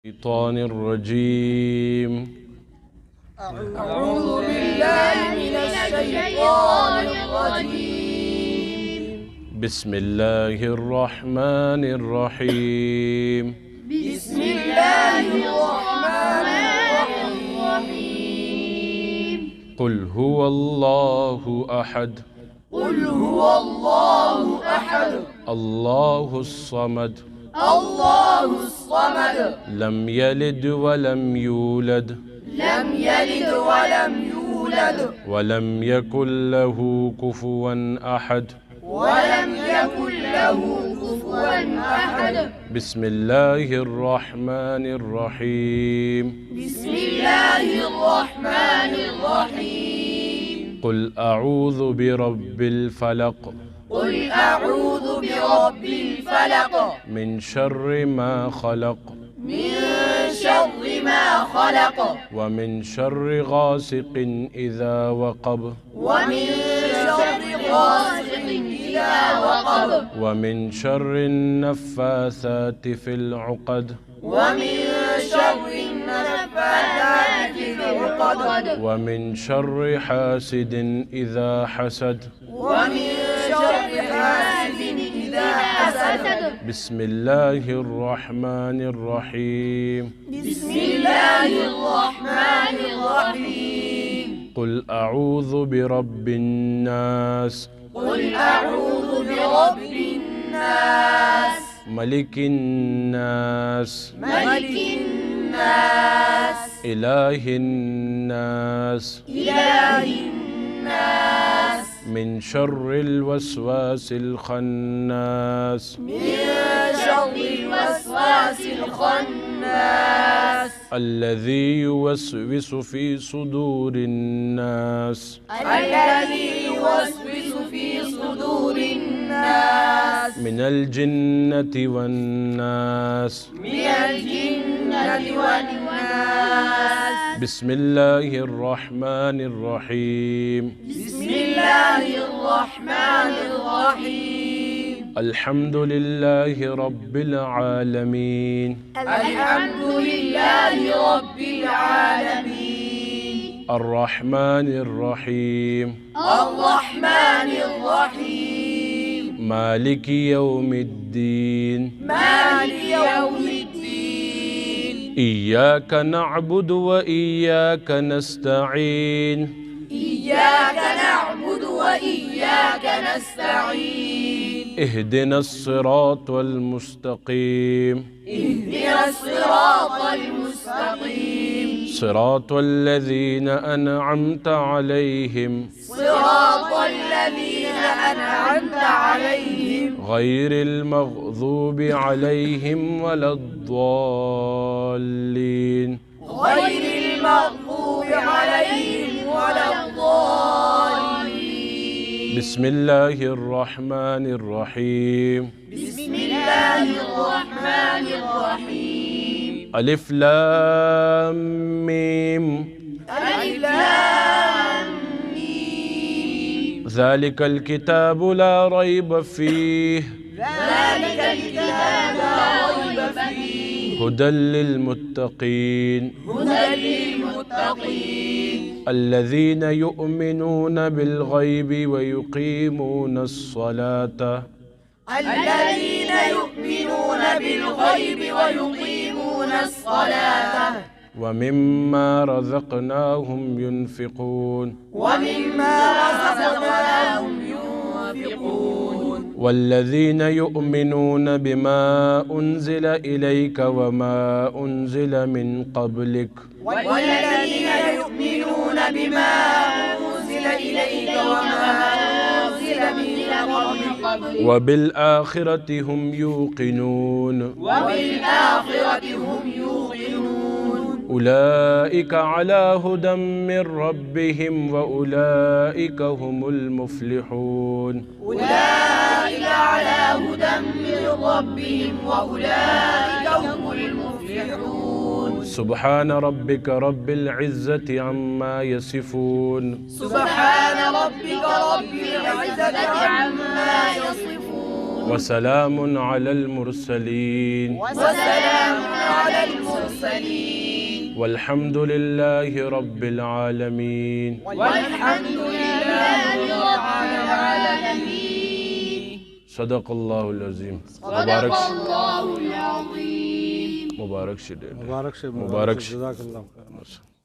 الشيطان الرجيم. أعوذ بالله من الشيطان الرجيم. بسم الله الرحمن الرحيم. بسم الله الرحمن الرحيم. قل هو الله أحد. قل هو الله أحد. الله الصمد. الله الصمد. لم يلد ولم يولد. لم يلد ولم يولد. ولم يكن له كفوا أحد. ولم يكن له كفوا أحد. بسم الله الرحمن الرحيم. بسم الله الرحمن الرحيم. قل أعوذ برب الفلق. قل أعوذ برب الفلق. من شر ما خلق. من شر ما خلق. ومن شر غاسق إذا وقب. ومن شر غاسق إذا وقب. ومن شر النفاثات في العقد. ومن شر النفاثات في العقد. ومن شر حاسد إذا حسد. ومن شر حاسد إذا حسد. بسم الله الرحمن الرحيم. بسم الله الرحمن الرحيم. قل أعوذ برب الناس. قل أعوذ برب الناس. ملك الناس. ملك الناس. إله الناس. إله الناس. من شر الوسواس الخناس. من شر الوسواس الخناس. الذي يوسوس في صدور الناس. الذي يوسوس في صدور الناس. من الجنة والناس. من الجنة والناس. بسم الله الرحمن الرحيم. بسم الله الرحمن الرحيم. الحمد لله رب العالمين. الحمد لله رب العالمين. الرحمن الرحيم. الرحمن الرحيم. مالك يوم الدين. مالك يوم الدين. إياك نعبد وإياك نستعين. إياك نعبد وإياك نستعين. اهدنا الصراط المستقيم. اهدنا الصراط المستقيم. صراط الذين أنعمت عليهم. صراط الذين أنعمت عليهم. غير المغضوب عليهم ولا الضالين. غير المغضوب عليهم ولا الضالين. بسم الله الرحمن الرحيم. بسم الله الرحمن الرحيم. ألف لام ميم. ألف لام ميم. ذلك الكتاب لا ريب فيه. ذلك الكتاب لا ريب فيه. هدى للمتقين. هدى للمتقين. الذين يؤمنون بالغيب ويقيمون الصلاة. الذين يؤمنون بالغيب ويقيمون الصلاة. ومما رزقناهم ينفقون. ومما رزقناهم ينفقون. والذين يؤمنون بما أنزل إليك وما أنزل من قبلك. والذين يؤمنون بما أنزل إليك وما أنزل من قبلك. وبالآخرة هم يوقنون. وبالآخرة هم يوقنون. أولئك على هدى من ربهم وأولئك هم المفلحون. أولئك على هدى من ربهم وأولئك هم المفلحون. سبحان ربك رب العزة عما يصفون. سبحان ربك رب العزة عما يصفون. وسلام على المرسلين وسلام على المرسلين والحمد لله رب العالمين والحمد لله رب العالمين. صدق الله العظيم. صدق الله العظيم. مبارك شديد. مبارك شيء مبارك جزاك الله خير.